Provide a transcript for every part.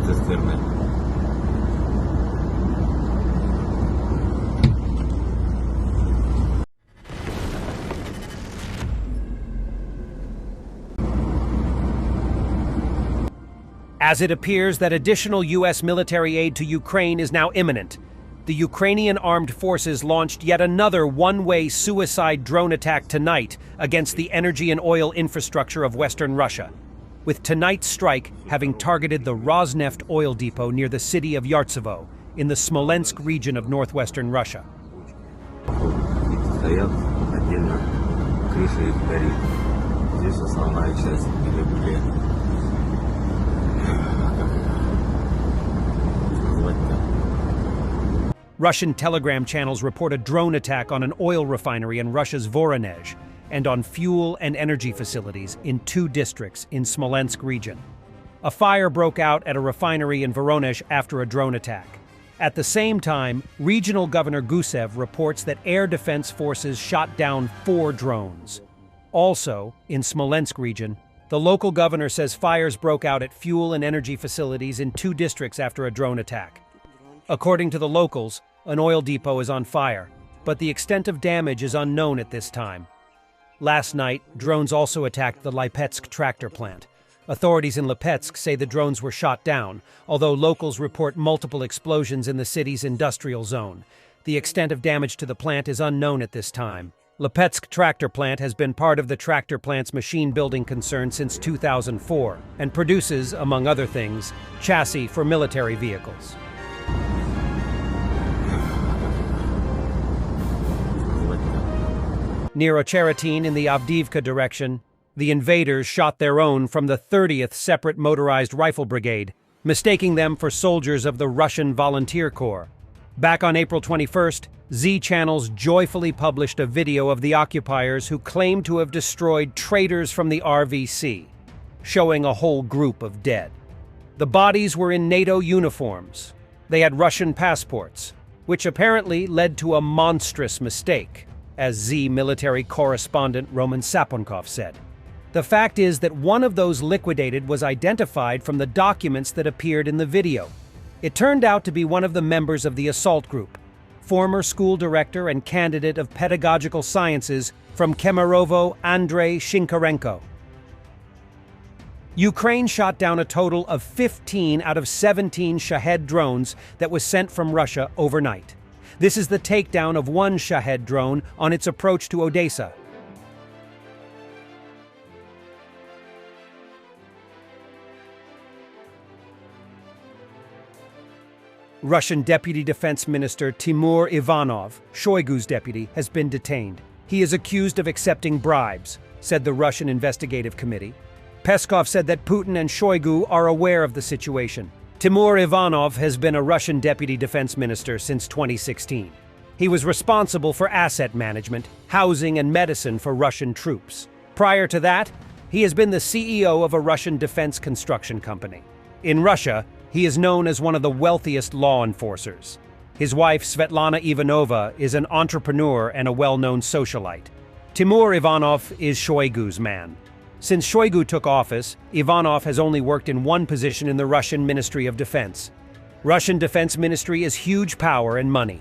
цистерни. As it appears that additional U.S. military aid to Ukraine is now imminent, the Ukrainian armed forces launched yet another one-way suicide drone attack tonight against the energy and oil infrastructure of Western Russia, with tonight's strike having targeted the Rosneft oil depot near the city of Yartsevo in the Smolensk region of northwestern Russia. Стоят отдельно, крыша их горит. Здесь основная часть или Russian telegram channels report a drone attack on an oil refinery in Russia's Voronezh and on fuel and energy facilities in 2 districts in Smolensk region. A fire broke out at a refinery in Voronezh after a drone attack. At the same time, regional Governor Gusev reports that air defense forces shot down 4 drones. Also, in Smolensk region, the local governor says fires broke out at fuel and energy facilities in 2 districts after a drone attack. According to the locals, an oil depot is on fire, but the extent of damage is unknown at this time. Last night, drones also attacked the Lipetsk tractor plant. Authorities in Lipetsk say the drones were shot down, although locals report multiple explosions in the city's industrial zone. The extent of damage to the plant is unknown at this time. Lipetsk tractor plant has been part of the tractor plant's machine building concern since 2004 and produces, among other things, chassis for military vehicles. Near Ocheretin in the Avdiivka direction, the invaders shot their own from the 30th Separate Motorized Rifle Brigade, mistaking them for soldiers of the Russian Volunteer Corps. Back on April 21st, Z channels joyfully published a video of the occupiers who claimed to have destroyed traitors from the RVC, showing a whole group of dead. The bodies were in NATO uniforms. They had Russian passports, which apparently led to a monstrous mistake, as Z military correspondent Roman Saponkov said. The fact is that one of those liquidated was identified from the documents that appeared in the video. It turned out to be one of the members of the assault group, former school director and candidate of pedagogical sciences from Kemerovo Andrei Shinkarenko. Ukraine shot down a total of 15 out of 17 Shahed drones that was sent from Russia overnight. This is the takedown of one Shahed drone on its approach to Odessa. Russian Deputy Defense Minister Timur Ivanov, Shoigu's deputy, has been detained. He is accused of accepting bribes, said the Russian Investigative Committee. Peskov said that Putin and Shoigu are aware of the situation. Timur Ivanov has been a Russian Deputy Defense Minister since 2016. He was responsible for asset management, housing, and medicine for Russian troops. Prior to that, he has been the CEO of a Russian defense construction company. In Russia, he is known as one of the wealthiest law enforcers. His wife, Svetlana Ivanova, is an entrepreneur and a well-known socialite. Timur Ivanov is Shoigu's man. Since Shoigu took office, Ivanov has only worked in one position in the Russian Ministry of Defense. Russian Defense Ministry is huge power and money.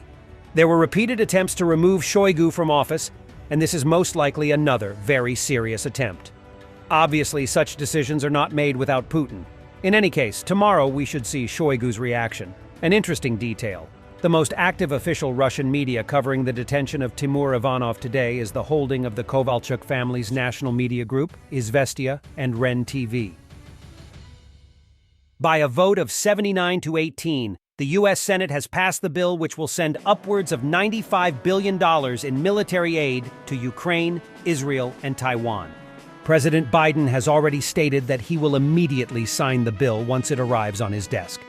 There were repeated attempts to remove Shoigu from office, and this is most likely another very serious attempt. Obviously, such decisions are not made without Putin. In any case, tomorrow we should see Shoigu's reaction. An interesting detail. The most active official Russian media covering the detention of Timur Ivanov today is the holding of the Kovalchuk family's national media group, Izvestia and REN TV. By a vote of 79-18, the U.S. Senate has passed the bill which will send upwards of $95 billion in military aid to Ukraine, Israel, and Taiwan. President Biden has already stated that he will immediately sign the bill once it arrives on his desk.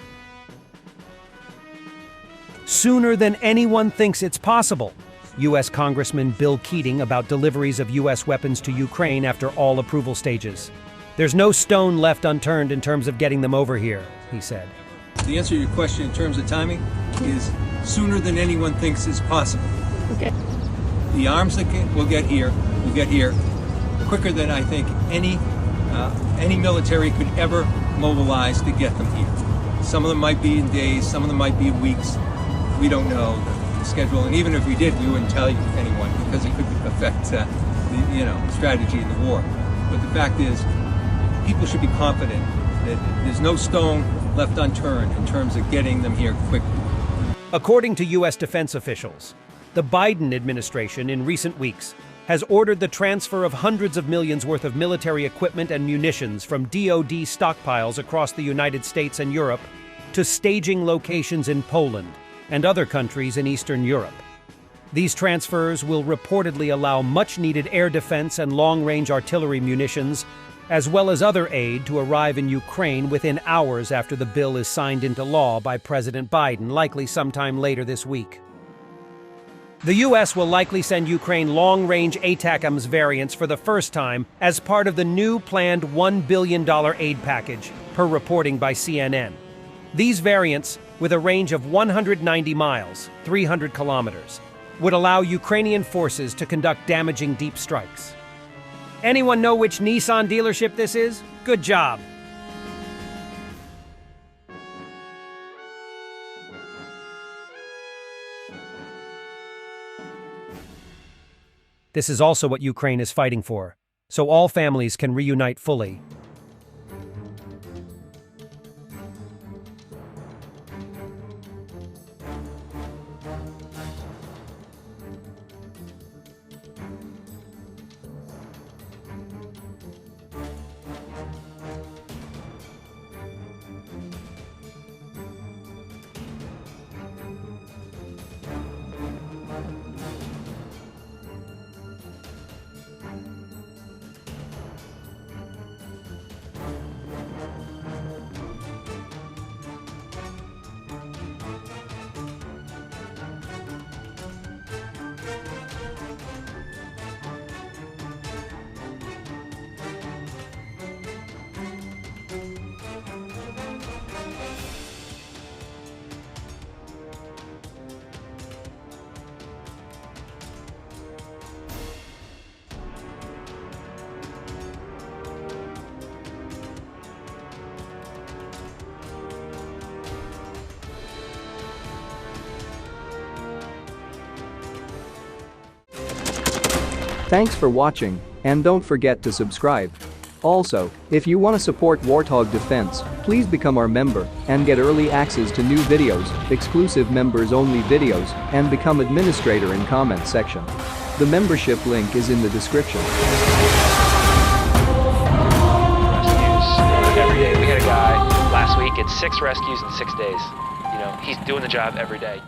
Sooner than anyone thinks it's possible, U.S. Congressman Bill Keating about deliveries of U.S. weapons to Ukraine after all approval stages. There's no stone left unturned in terms of getting them over here, he said. The answer to your question in terms of timing is sooner than anyone thinks is possible. Okay. The arms that will get here quicker than I think any military could ever mobilize to get them here. Some of them might be in days, some of them might be in weeks. We don't know the schedule, and even if we did, we wouldn't tell anyone because it could affect the strategy in the war. But the fact is, people should be confident that there's no stone left unturned in terms of getting them here quickly. According to U.S. defense officials, the Biden administration in recent weeks has ordered the transfer of hundreds of millions worth of military equipment and munitions from DoD stockpiles across the United States and Europe to staging locations in Poland and other countries in Eastern Europe. These transfers will reportedly allow much-needed air defense and long-range artillery munitions, as well as other aid, to arrive in Ukraine within hours after the bill is signed into law by President Biden, likely sometime later this week. The U.S. will likely send Ukraine long-range ATACMS variants for the first time as part of the new planned $1 billion aid package, per reporting by CNN. These variants, with a range of 190 miles, 300 kilometers, would allow Ukrainian forces to conduct damaging deep strikes. Anyone know which Nissan dealership this is? Good job! This is also what Ukraine is fighting for, so all families can reunite fully. Thanks for watching, and don't forget to subscribe. Also, if you want to support Warthog Defense, please become our member and get early access to new videos, exclusive members-only videos, and become administrator in comment section. The membership link is in the description. Rescues every day. We had a guy last week, it's 6 rescues in 6 days. You know, he's doing the job every day.